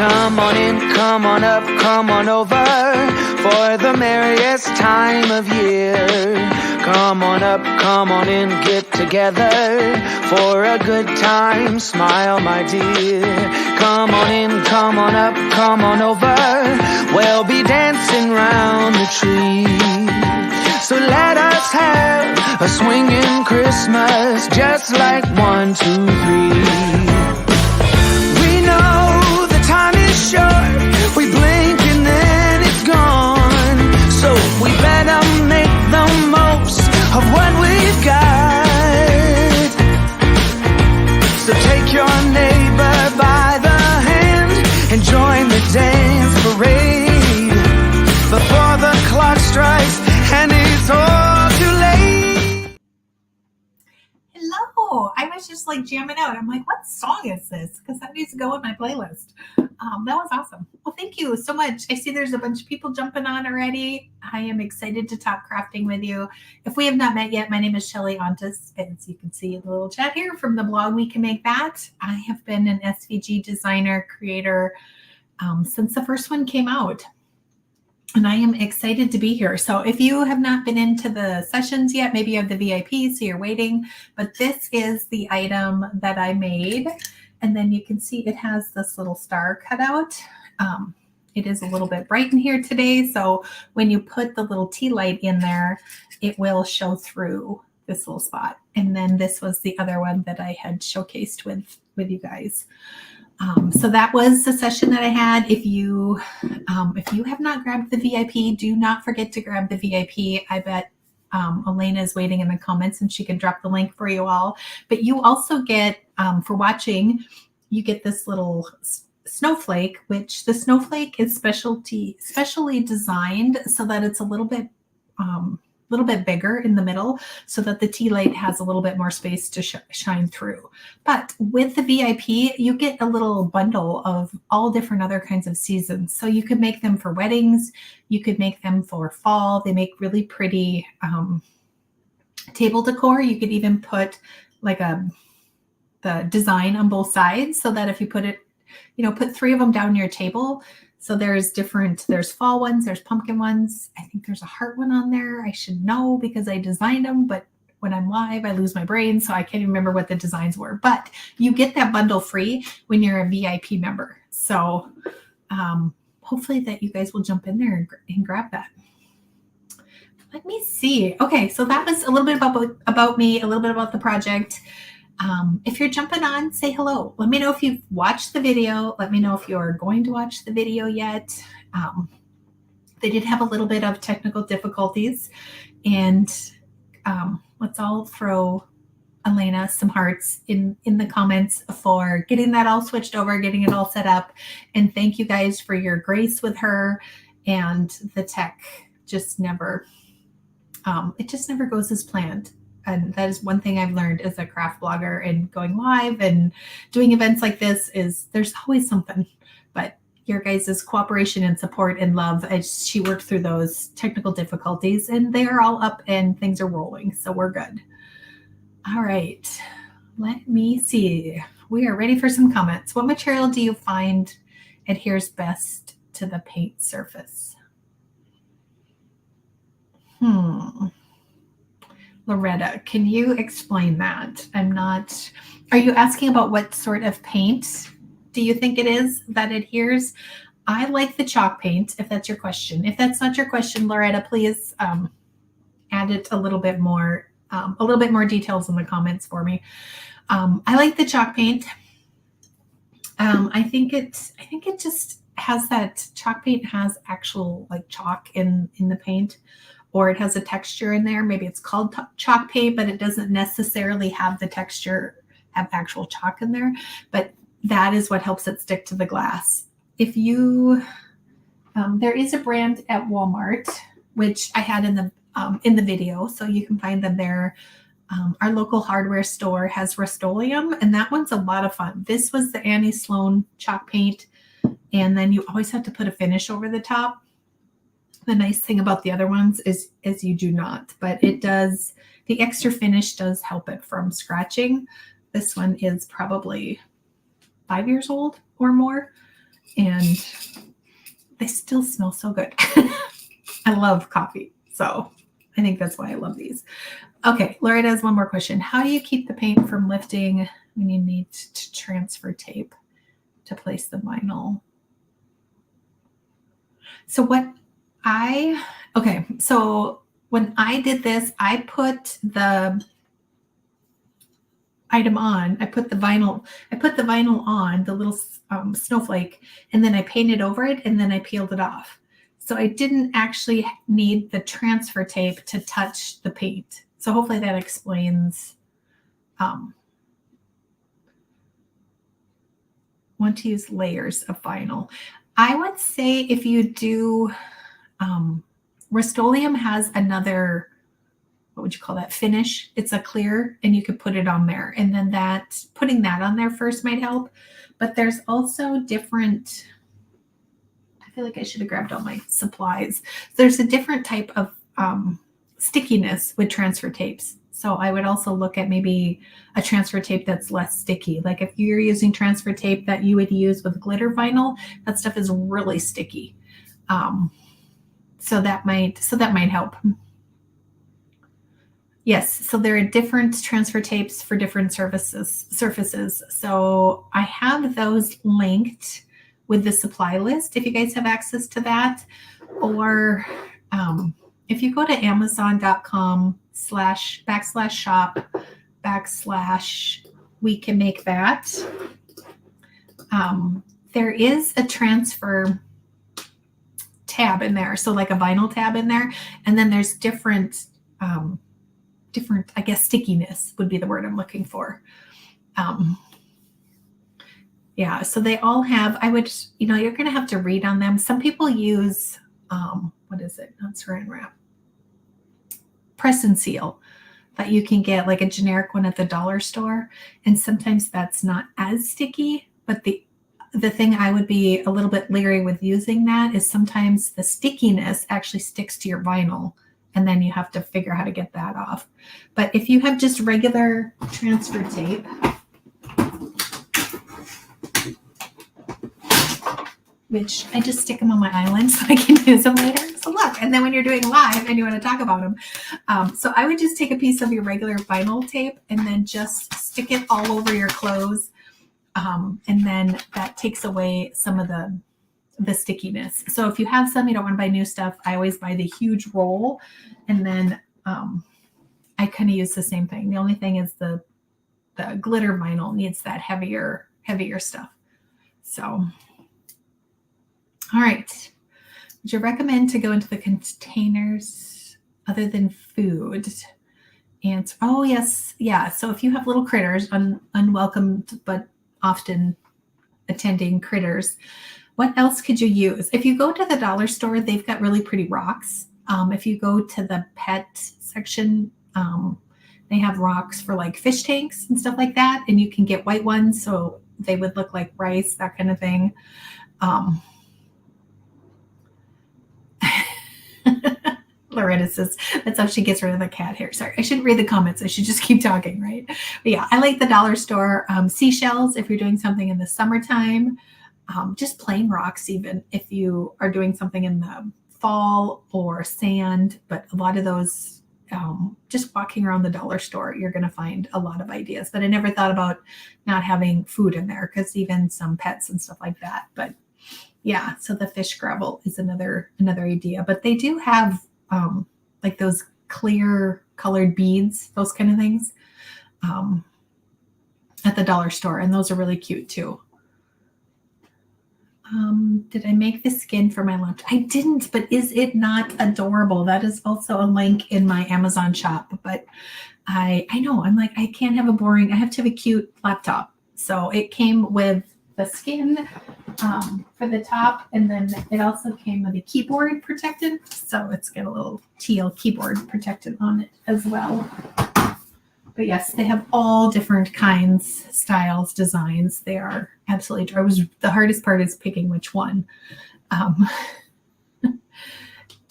Come on in, come on up, come on over for the merriest time of year. Come on up, come on in, get together for a good time. Smile, my dear. Come on in, come on up, come on over. We'll be dancing round the tree. So let us have a swinging Christmas, just like 1, 2, 3. We know the time is short. We blink and then it's gone. So we better make the most of what we've got. So take your neighbor by the hand and join the dance parade before the clock strikes and it's all too late. Hello. I was just like jamming out. I'm like, what song is this? Because that needs to go in my playlist. That was awesome. Well, thank you so much. I see there's a bunch of people jumping on already. I am excited to talk crafting with you. If we have not met yet, my name is Chelly Ontis. As you can see in the little chat here from the blog We Can Make That. I have been an SVG designer, creator since the first one came out. And I am excited to be here. So if you have not been into the sessions yet, maybe you have the VIP, so you're waiting. But this is the item that I made. And then you can see it has this little star cut out. It is a little bit bright in here today. So when you put the little tea light in there, it will show through this little spot. And then this was the other one that I had showcased with you guys. So that was the session that I had. If you have not grabbed the VIP, do not forget to grab the VIP. I bet Elena is waiting in the comments and she can drop the link for you all. But you also get, for watching, you get this little snowflake, which the snowflake is specially designed so that it's a little bit bigger in the middle so that the tea light has a little bit more space to shine through. But with the VIP, you get a little bundle of all different other kinds of seasons. So you could make them for weddings. You could make them for fall. They make really pretty table decor. You could even put like the design on both sides so that if you put it, put 3 of them down your table. So there's fall ones, there's pumpkin ones. I think there's a heart one on there. I should know because I designed them, but when I'm live, I lose my brain. So I can't even remember what the designs were, but you get that bundle free when you're a VIP member. So hopefully that you guys will jump in there and grab that. Let me see. Okay. So that was a little bit about me, a little bit about the project. If you're jumping on, say hello. Let me know if you've watched the video. Let me know if you're going to watch the video yet. They did have a little bit of technical difficulties. And let's all throw Elena some hearts in the comments for getting that all switched over, getting it all set up. And thank you guys for your grace with her. And the tech just never, it just never goes as planned. And that is one thing I've learned as a craft blogger and going live and doing events like this is there's always something, but your guys' cooperation and support and love as she worked through those technical difficulties and they are all up and things are rolling. So we're good. All right. Let me see. We are ready for some comments. What material do you find adheres best to the paint surface? Loretta, can you explain that? Are you asking about what sort of paint do you think it is that adheres? I like the chalk paint, if that's your question. If that's not your question, Loretta, please add it a little bit more details in the comments for me. I like the chalk paint. I think it just has that chalk paint has actual like chalk in the paint. Or it has a texture in there. Maybe it's called chalk paint, but it doesn't necessarily have the texture, have actual chalk in there. But that is what helps it stick to the glass. If you, there is a brand at Walmart, which I had in the video, so you can find them there. Our local hardware store has Rust-Oleum, and that one's a lot of fun. This was the Annie Sloan chalk paint, and then you always have to put a finish over the top. The nice thing about the other ones is you do not, but it does, the extra finish does help it from scratching. This one is probably 5 years old or more. and they still smell so good. I love coffee, so I think that's why I love these. Okay, Loretta has one more question. How do you keep the paint from lifting when you need to transfer tape to place the vinyl? So so when I did this, I put the item on, I put the vinyl on, the little snowflake, and then I painted over it, and then I peeled it off. So I didn't actually need the transfer tape to touch the paint. So hopefully that explains. Want to use layers of vinyl. I would say if you do, Rust-Oleum has another, what would you call that, finish? It's a clear, and you could put it on there. And then putting that on there first might help. But there's also different, I feel like I should have grabbed all my supplies. There's a different type of stickiness with transfer tapes. So I would also look at maybe a transfer tape that's less sticky. Like if you're using transfer tape that you would use with glitter vinyl, that stuff is really sticky. So that might help. Yes, so there are different transfer tapes for different surfaces. So I have those linked with the supply list if you guys have access to that. Or if you go to amazon.com//shop/we can make that. There is a transfer tab in there. So like a vinyl tab in there. And then there's different, I guess, stickiness would be the word I'm looking for. Yeah, so they all have, you're going to have to read on them. Some people use, what is it? Not Saran Wrap. Press and seal that you can get, like a generic one at the dollar store. And sometimes that's not as sticky, but the thing I would be a little bit leery with using that is sometimes the stickiness actually sticks to your vinyl, and then you have to figure out how to get that off. But if you have just regular transfer tape, which I just stick them on my island so I can use them later. So look, and then when you're doing live and you want to talk about them, so I would just take a piece of your regular vinyl tape and then just stick it all over your clothes. And then that takes away some of the stickiness. So if you have some, you don't want to buy new stuff, I always buy the huge roll. And then I kind of use the same thing. The only thing is the glitter vinyl needs that heavier stuff. So, all right. Would you recommend to go into the containers other than food? And oh yes, yeah. So if you have little critters, unwelcomed but often attending critters, what else could you use? If you go to the dollar store, they've got really pretty rocks. If you go to the pet section, they have rocks for like fish tanks and stuff like that, and you can get white ones, so they would look like rice, that kind of thing. Loretta says that's how she gets rid of the cat hair. Sorry, I shouldn't read the comments. I should just keep talking, right? But yeah, I like the dollar store. Seashells, if you're doing something in the summertime, just plain rocks, even if you are doing something in the fall, or sand. But a lot of those, just walking around the dollar store, you're going to find a lot of ideas. But I never thought about not having food in there, because even some pets and stuff like that. But yeah, so the fish gravel is another idea. But they do have like those clear colored beads, those kind of things, at the dollar store. And those are really cute too. Did I make the skin for my lunch? I didn't, but is it not adorable? That is also a link in my Amazon shop. But I know, I'm like, I can't have I have to have a cute laptop. So it came with the skin for the top, and then it also came with a keyboard protected. So it's got a little teal keyboard protected on it as well. But yes, they have all different kinds, styles, designs. They are absolutely, the hardest part is picking which one.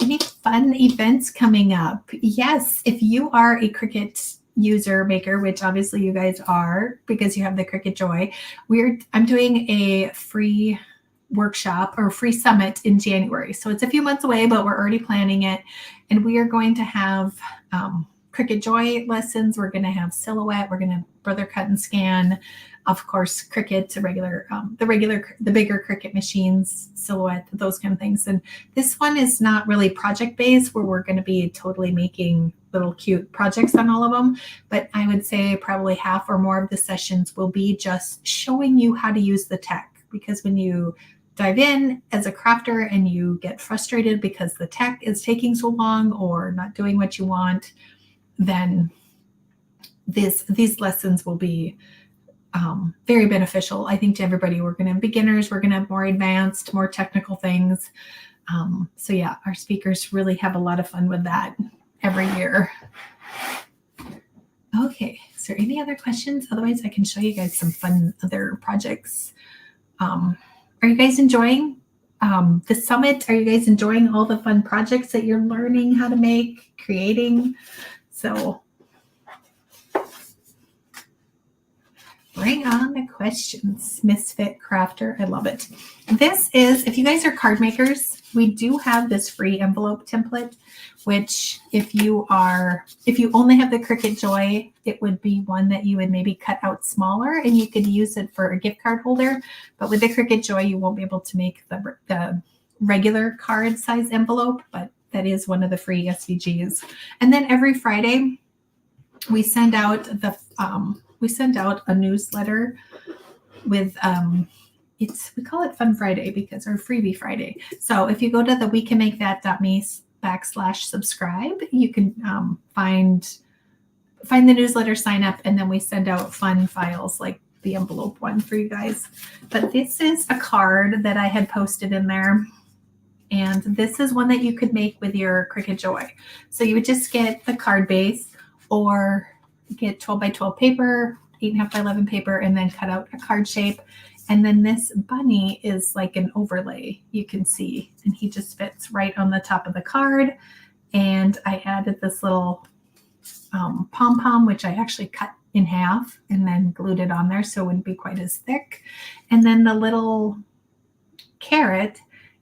Any fun events coming up? Yes, if you are a Cricut user maker, which obviously you guys are because you have the Cricut Joy, I'm doing a free workshop or free summit in January. So it's a few months away, but we're already planning it. And we are going to have Cricut Joy lessons. We're going to have silhouette. We're going to brother cut and scan. Of course, Cricut, the bigger Cricut machines, silhouette, those kind of things. And this one is not really project based, where we're going to be totally making little cute projects on all of them. But I would say probably half or more of the sessions will be just showing you how to use the tech. Because when you dive in as a crafter and you get frustrated because the tech is taking so long or not doing what you want, then these lessons will be very beneficial, I think, to everybody. We're going to have beginners, we're going to have more advanced, more technical things. So yeah, our speakers really have a lot of fun with that every year. Okay, is there any other questions? Otherwise, I can show you guys some fun other projects. Are you guys enjoying the summit? Are you guys enjoying all the fun projects that you're learning how to make, creating? So bring on the questions, Misfit Crafter. I love it. This is, if you guys are card makers, we do have this free envelope template, which if you only have the Cricut Joy, it would be one that you would maybe cut out smaller and you could use it for a gift card holder. But with the Cricut Joy, you won't be able to make the regular card size envelope, but that is one of the free SVGs. And then every Friday, we send out a newsletter with we call it Fun Friday because our Freebie Friday. So if you go to the wecanmakethat.me/subscribe, you can find the newsletter, sign up, and then we send out fun files like the envelope one for you guys. But this is a card that I had posted in there. And this is one that you could make with your Cricut Joy. So you would just get the card base or get 12 by 12 paper, 8.5 by 11 paper, and then cut out a card shape. And then this bunny is like an overlay, you can see, and he just fits right on the top of the card. And I added this little pom-pom, which I actually cut in half and then glued it on there so it wouldn't be quite as thick. And then the little carrot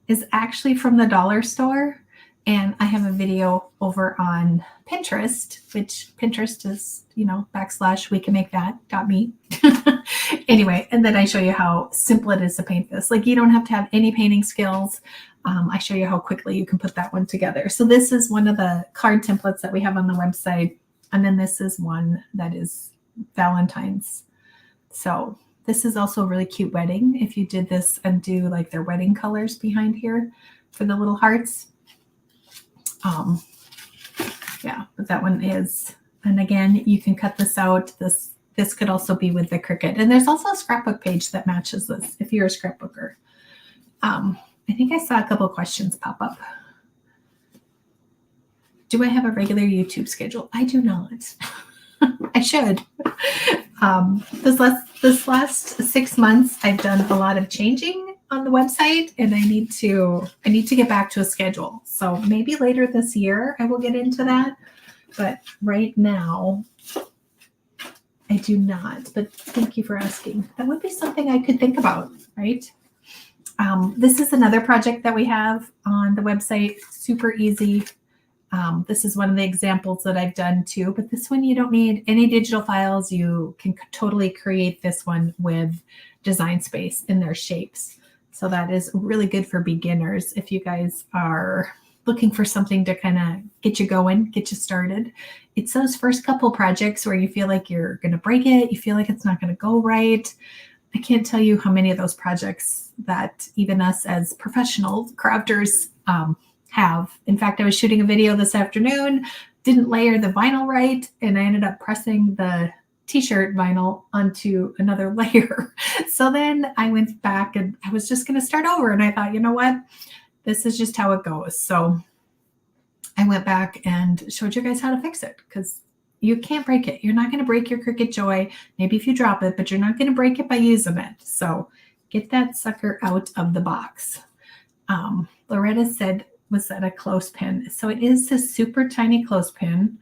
is actually from the dollar store. And I have a video over on Pinterest, which Pinterest is, /wecanmakethat.me. Anyway, and then I show you how simple it is to paint this. Like, you don't have to have any painting skills. I show you how quickly you can put that one together. So this is one of the card templates that we have on the website. And then this is one that is Valentine's. So this is also a really cute wedding. If you did this and do like their wedding colors behind here for the little hearts. Yeah, but that one is, and again, you can cut this out. This could also be with the Cricut. And there's also a scrapbook page that matches this if you're a scrapbooker. I think I saw a couple of questions pop up. Do I have a regular YouTube schedule? I do not. I should. This last 6 months, I've done a lot of changing on the website, and I need to get back to a schedule. So maybe later this year I will get into that. But right now, I do not. But thank you for asking. That would be something I could think about, right? This is another project that we have on the website. Super easy. This is one of the examples that I've done too, but this one you don't need any digital files. You can totally create this one with Design Space in their shapes. So that is really good for beginners if you guys are looking for something to kind of get you going, get you started. It's those first couple projects where you feel like you're going to break it. You feel like it's not going to go right. I can't tell you how many of those projects that even us as professional crafters have. In fact, I was shooting a video this afternoon, didn't layer the vinyl right, and I ended up pressing the t-shirt vinyl onto another layer. So then I went back and I was just going to start over. And I thought, you know what? This is just how it goes. So I went back and showed you guys how to fix it, because you can't break it. You're not going to break your Cricut Joy. Maybe if you drop it, but you're not going to break it by using it. So get that sucker out of the box. Loretta said, was that a clothespin? So it is this super tiny clothespin,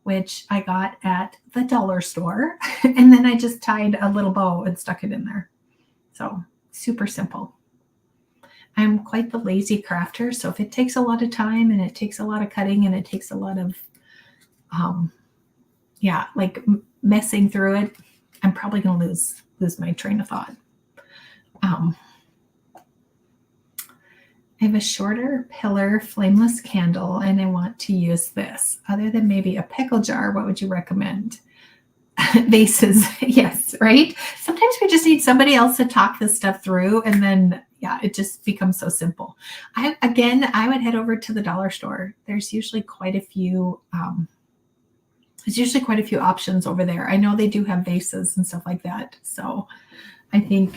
which I got at the dollar store. And then I just tied a little bow and stuck it in there. So super simple. I'm quite the lazy crafter. So if it takes a lot of time and it takes a lot of cutting and it takes a lot of, like messing through it, I'm probably going to lose my train of thought. I have a shorter pillar flameless candle and I want to use this. Other than maybe a pickle jar, what would you recommend? Vases. Yes, right? Sometimes we just need somebody else to talk this stuff through, and then it just becomes so simple. I would head over to the dollar store. There's usually quite a few options over there. I know they do have vases and stuff like that. So I think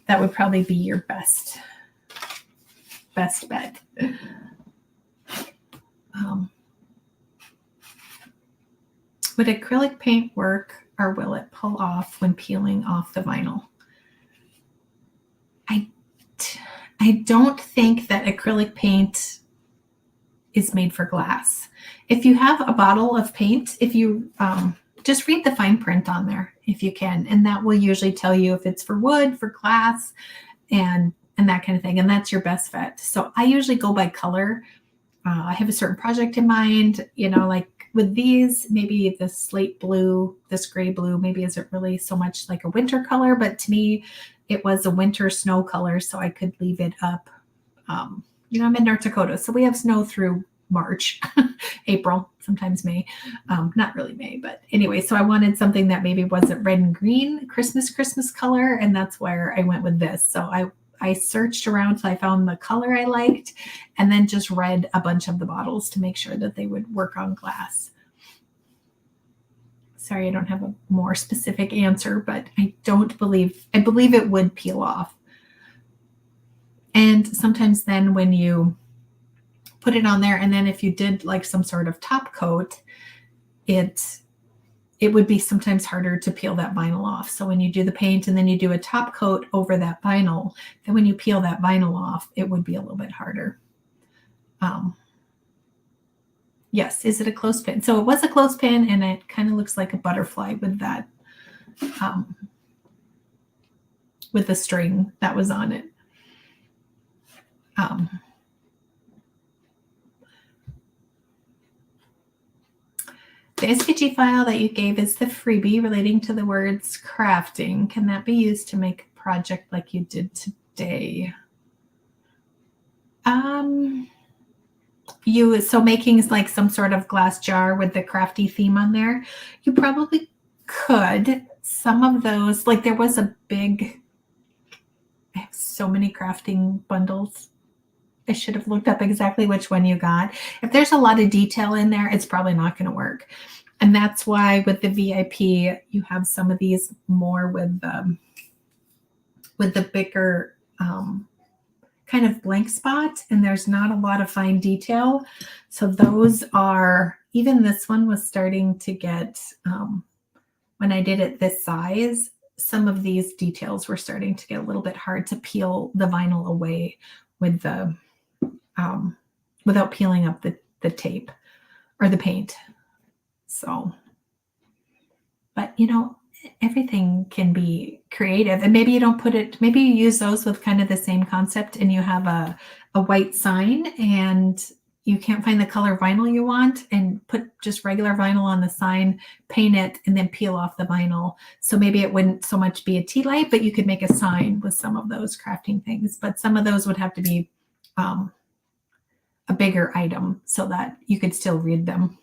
that would probably be your best bet. Would acrylic paint work, or will it pull off when peeling off the vinyl? I don't think that acrylic paint is made for glass. If you have a bottle of paint, if you just read the fine print on there if you can, and that will usually tell you if it's for wood, for glass, and that kind of thing, and that's your best bet. So I usually go by color. I have a certain project in mind, like with these, maybe the slate blue, this gray blue, maybe isn't really so much like a winter color, but to me, it was a winter snow color, so I could leave it up. I'm in North Dakota, so we have snow through March, April, sometimes May. Not really May, but anyway, so I wanted something that maybe wasn't red and green, Christmas color, and that's where I went with this. So I searched around till I found the color I liked, and then just read a bunch of the bottles to make sure that they would work on glass. Sorry, I don't have a more specific answer, but I believe it would peel off. And sometimes then when you put it on there, and then if you did like some sort of top coat, it would be sometimes harder to peel that vinyl off. So when you do the paint and then you do a top coat over that vinyl, then when you peel that vinyl off, it would be a little bit harder. Yes, is it a clothespin? So it was a clothespin, and it kind of looks like a butterfly with that, with the string that was on it. The SVG file that you gave is the freebie relating to the words crafting. Can that be used to make a project like you did today? So making like some sort of glass jar with the crafty theme on there, you probably could. Some of those, like there was I have so many crafting bundles. I should have looked up exactly which one you got. If there's a lot of detail in there, it's probably not going to work. And that's why with the VIP, you have some of these more with the bigger kind of blank spot, and there's not a lot of fine detail. So those are, even this one was starting to get, when I did it this size, some of these details were starting to get a little bit hard to peel the vinyl away with the, without peeling up the tape or the paint. So, but everything can be creative, and maybe you don't maybe you use those with kind of the same concept, and you have a white sign and you can't find the color vinyl you want, and put just regular vinyl on the sign, paint it, and then peel off the vinyl. So maybe it wouldn't so much be a tea light, but you could make a sign with some of those crafting things. But some of those would have to be a bigger item so that you could still read them.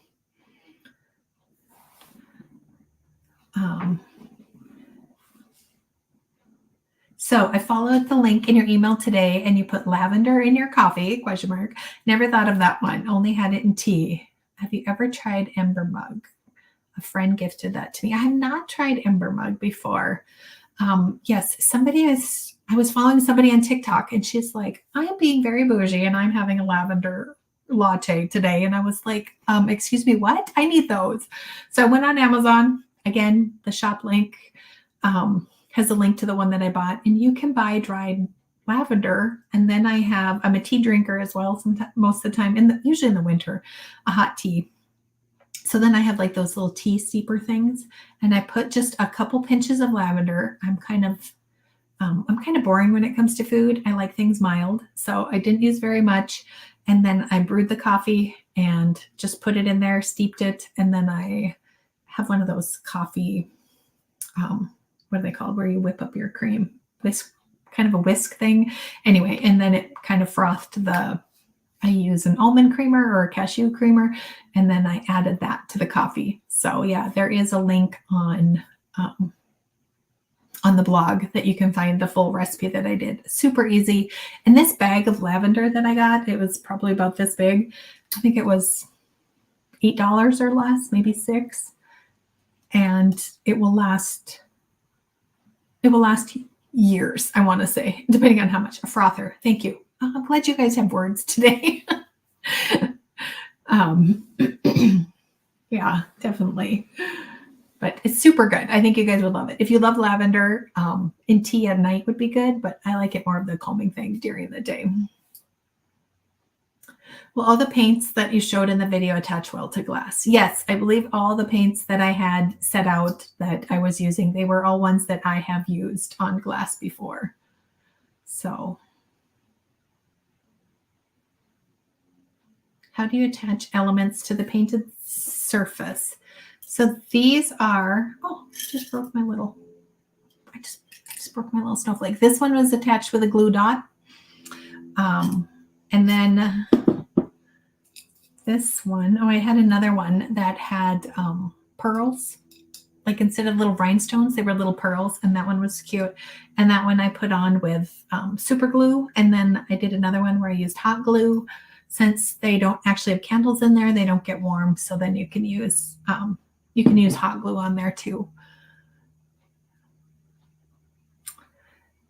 So I followed the link in your email today, and you put lavender in your coffee, ? Never thought of that one. Only had it in tea. Have you ever tried Ember Mug? A friend gifted that to me. I have not tried Ember Mug before. Yes, I was following somebody on TikTok, and she's like, I'm being very bougie and I'm having a lavender latte today. And I was like, excuse me, what? I need those. So I went on Amazon. Again, the shop link has a link to the one that I bought, and you can buy dried lavender. And then I'm a tea drinker as well, most of the time, usually in the winter, a hot tea. So then I have like those little tea steeper things, and I put just a couple pinches of lavender. I'm kind of I'm kind of boring when it comes to food. I like things mild. So I didn't use very much. And then I brewed the coffee and just put it in there, steeped it. And then I have one of those coffee, what are they called, where you whip up your cream? Whisk, kind of a whisk thing. Anyway, and then it kind of frothed I use an almond creamer or a cashew creamer, and then I added that to the coffee. So yeah, there is a link on the blog that you can find the full recipe that I did. Super easy. And this bag of lavender that I got, it was probably about this big. I think it was $8 or less, maybe $6. And it will last years, I want to say, depending on how much. A frother. Thank you. I'm glad you guys have words today. Yeah, definitely. But it's super good. I think you guys would love it. If you love lavender, in tea at night would be good, but I like it more of the calming thing during the day. Well, all the paints that you showed in the video attach well to glass. Yes, I believe all the paints that I had set out that I was using, they were all ones that I have used on glass before. So how do you attach elements to the painted surface? So these are, oh, I just broke my little snowflake. This one was attached with a glue dot. And then this one, I had another one that had pearls. Like instead of little rhinestones, they were little pearls, and that one was cute. And that one I put on with super glue. And then I did another one where I used hot glue. Since they don't actually have candles in there, they don't get warm. So then you can use hot glue on there too.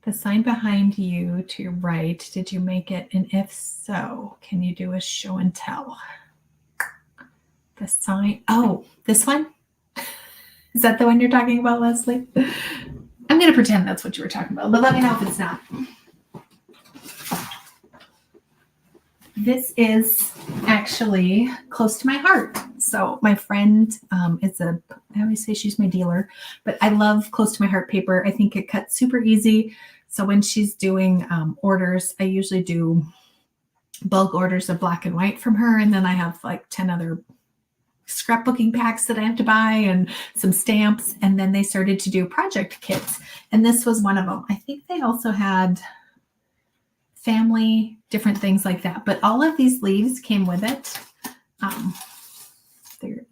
The sign behind you to your right, did you make it? And if so, can you do a show and tell? The sign, oh, this one? Is that the one you're talking about, Leslie? I'm going to pretend that's what you were talking about, but let me know if it's not. This is actually close to my heart. So my friend I always say she's my dealer, but I love close to my heart paper. I think it cuts super easy. So when she's doing orders, I usually do bulk orders of black and white from her. And then I have like 10 other scrapbooking packs that I have to buy and some stamps. And then they started to do project kits. And this was one of them. I think they also had family, different things like that. But all of these leaves came with it.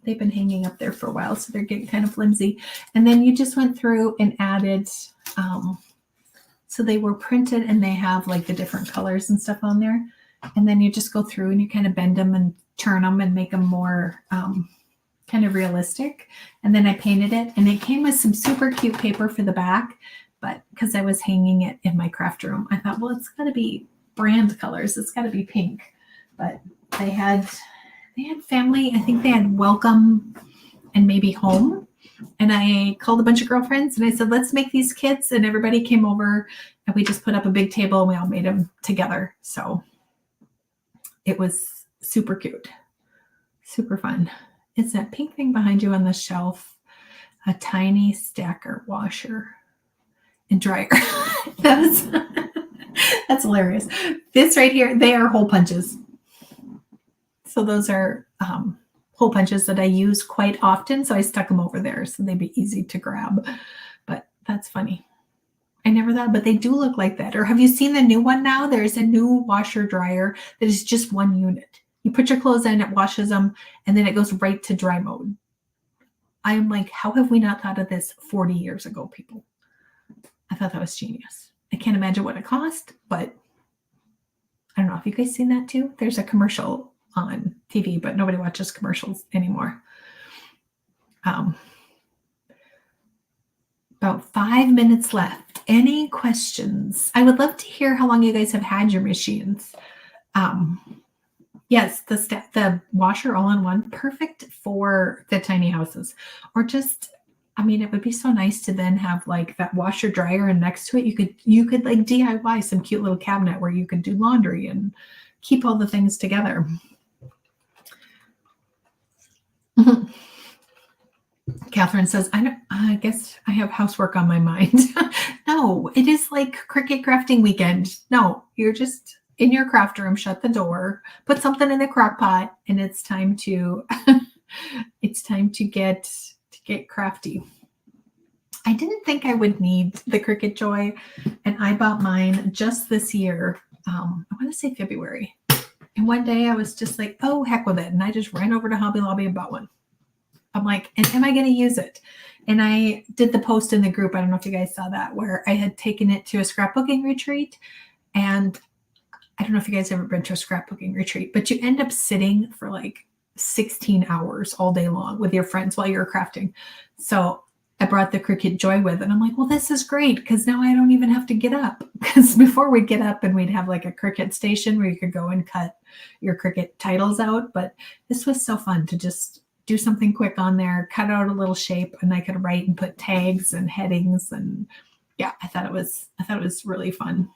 They've been hanging up there for a while, so they're getting kind of flimsy. And then you just went through and added, so they were printed and they have like the different colors and stuff on there. And then you just go through and you kind of bend them and turn them and make them more kind of realistic. And then I painted it, and it came with some super cute paper for the back. But because I was hanging it in my craft room, I thought, well, it's got to be brand colors. It's got to be pink. But they had family. I think they had welcome and maybe home. And I called a bunch of girlfriends and I said, let's make these kits. And everybody came over and we just put up a big table and we all made them together. So it was super cute, super fun. It's that pink thing behind you on the shelf, a tiny stacker washer and dryer. That's hilarious. This right here, they are hole punches. So those are hole punches that I use quite often. So I stuck them over there so they'd be easy to grab. But that's funny. I never thought, but they do look like that. Or have you seen the new one now? There's a new washer dryer that is just one unit. You put your clothes in, it washes them, and then it goes right to dry mode. I'm like, how have we not thought of this 40 years ago, people? I thought that was genius. I can't imagine what it cost, but I don't know if you guys seen that too. There's a commercial on TV, but nobody watches commercials anymore. About 5 minutes left. Any questions? I would love to hear how long you guys have had your machines. Yes, the washer all-in-one, perfect for the tiny houses. Or just, I mean, it would be so nice to then have like that washer dryer, and next to it you could like DIY some cute little cabinet where you could do laundry and keep all the things together. Catherine says, I guess I have housework on my mind. No, it is like Cricut crafting weekend. No, you're just in your craft room, shut the door, put something in the crock pot, and it's time to it's time to get crafty. I didn't think I would need the Cricut Joy, and I bought mine just this year. I want to say February. And one day I was just like, oh, heck with it. And I just ran over to Hobby Lobby and bought one. I'm like, and am I going to use it? And I did the post in the group. I don't know if you guys saw that, where I had taken it to a scrapbooking retreat. And I don't know if you guys ever been to a scrapbooking retreat, but you end up sitting for like 16 hours all day long with your friends while you're crafting. So I brought the Cricut Joy with, and I'm like, well, this is great because now I don't even have to get up. Because before we'd get up and we'd have like a Cricut station where you could go and cut your Cricut titles out. But this was so fun to just do something quick on there, cut out a little shape, and I could write and put tags and headings. And yeah, I thought it was really fun.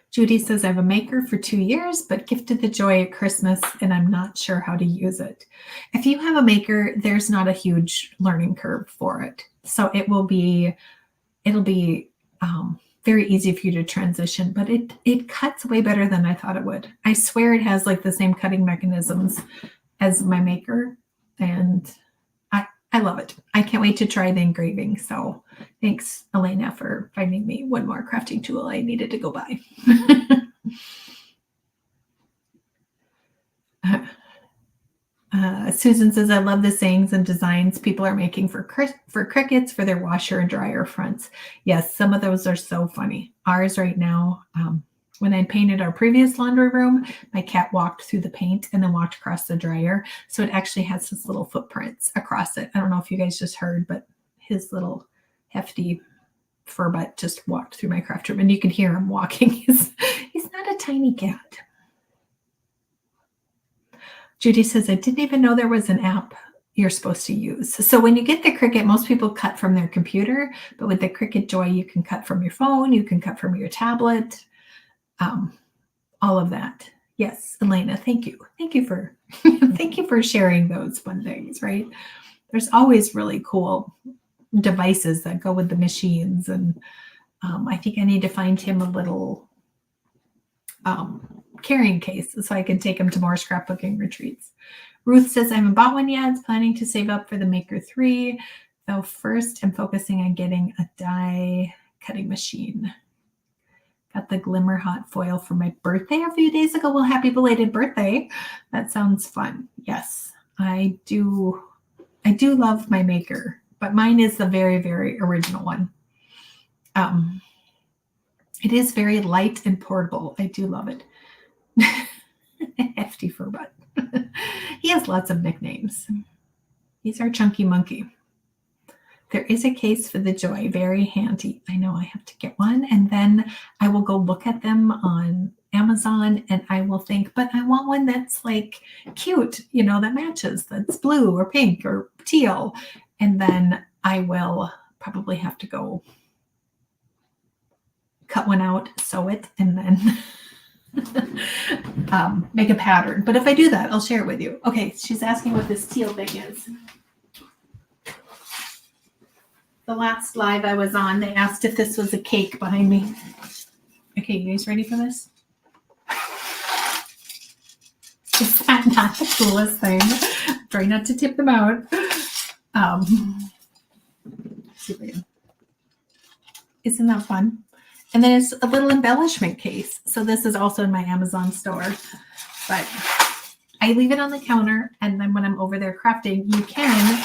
Judy says, I have a maker for 2 years, but gifted the Joy at Christmas, and I'm not sure how to use it. If you have a maker, there's not a huge learning curve for it. So it'll be very easy for you to transition, but it cuts way better than I thought it would. I swear it has like the same cutting mechanisms as my maker, and I love it. I can't wait to try the engraving. So thanks, Elena, for finding me one more crafting tool I needed to go buy. Susan says, I love the sayings and designs people are making for Cricuts for their washer and dryer fronts. Yes, some of those are so funny. Ours right now, when I painted our previous laundry room, my cat walked through the paint and then walked across the dryer. So it actually has this little footprints across it. I don't know if you guys just heard, but his little hefty fur butt just walked through my craft room, and you can hear him walking. He's not a tiny cat. Judy says, I didn't even know there was an app you're supposed to use. So when you get the Cricut, most people cut from their computer, but with the Cricut Joy, you can cut from your phone, you can cut from your tablet. All of that. Yes, Elena, thank you. Thank you for thank you for sharing those fun things, right? There's always really cool devices that go with the machines. And I think I need to find him a little carrying case so I can take him to more scrapbooking retreats. Ruth says, I haven't bought one yet. Planning to save up for the Maker 3, though first I'm focusing on getting a die cutting machine. Got the Glimmer Hot foil for my birthday a few days ago. Well, happy belated birthday. That sounds fun. Yes, I do love my maker, but mine is the very, very original one. It is very light and portable. I do love it. Hefty fur butt. He has lots of nicknames. He's our chunky monkey. There is a case for the Joy, very handy. I know I have to get one, and then I will go look at them on Amazon, and I will think, but I want one that's like cute, that matches, that's blue or pink or teal. And then I will probably have to go cut one out, sew it, and then make a pattern. But if I do that, I'll share it with you. Okay, she's asking what this teal thing is. The last live I was on, they asked if this was a cake behind me. Okay, you guys ready for this? Is that not the coolest thing? Try not to tip them out. Isn't that fun? And then it's a little embellishment case. So this is also in my Amazon store. But I leave it on the counter, and then when I'm over there crafting, you can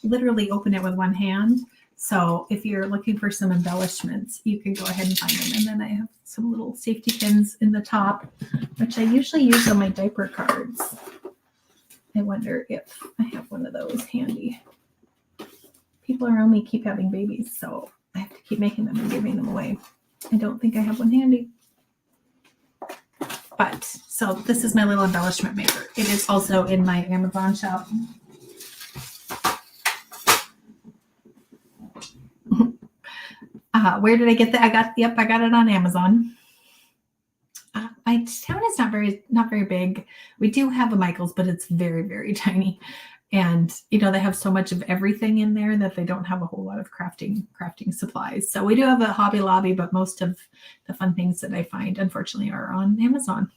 literally open it with one hand. So if you're looking for some embellishments, you can go ahead and find them. And then I have some little safety pins in the top, which I usually use on my diaper cards. I wonder if I have one of those handy. People around me keep having babies, so I have to keep making them and giving them away. I don't think I have one handy. But, so this is my little embellishment maker. It is also in my Amazon shop. Where did I get that? I got it on Amazon. My town is not very big. We do have a Michael's, but it's very, very tiny. And, you know, they have so much of everything in there that they don't have a whole lot of crafting supplies. So we do have a Hobby Lobby, but most of the fun things that I find, unfortunately, are on Amazon,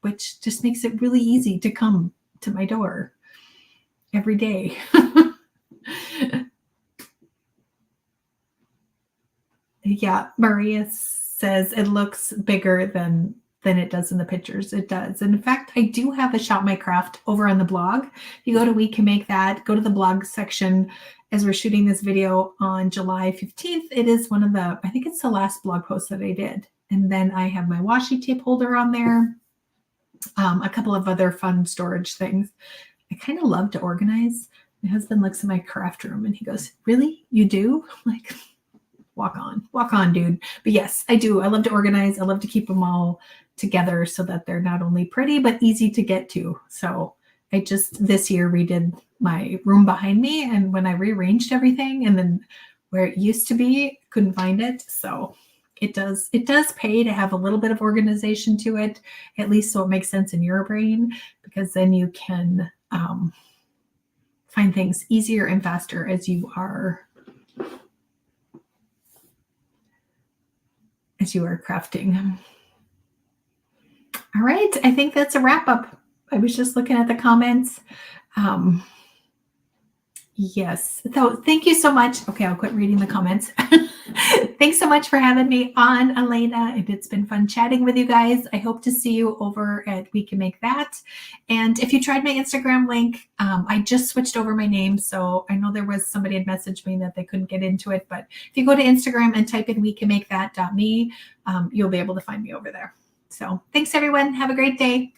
which just makes it really easy to come to my door every day. Yeah, Maria says it looks bigger than it does in the pictures. It does. And in fact, I do have a Shop My Craft over on the blog. If you go to We Can Make That, go to the blog section. As we're shooting this video on July 15th, it is one of the, I think it's the last blog post that I did. And then I have my washi tape holder on there, a couple of other fun storage things. I kind of love to organize. My husband looks at my craft room and he goes, "Really? You do?" I'm like, walk on, dude. But yes, I do. I love to organize. I love to keep them all together so that they're not only pretty, but easy to get to. So I just this year redid my room behind me. And when I rearranged everything and then where it used to be, couldn't find it. So it does pay to have a little bit of organization to it, at least so it makes sense in your brain, because then you can find things easier and faster as you are crafting. All right, I think that's a wrap up. I was just looking at the comments. Yes, so thank you so much. Okay, I'll quit reading the comments. Thanks so much for having me on, Elena. And it's been fun chatting with you guys. I hope to see you over at We Can Make That. And if you tried my Instagram link, I just switched over my name. So I know there was somebody had messaged me that they couldn't get into it. But if you go to Instagram and type in wecanmakethat.me, you'll be able to find me over there. So thanks, everyone. Have a great day.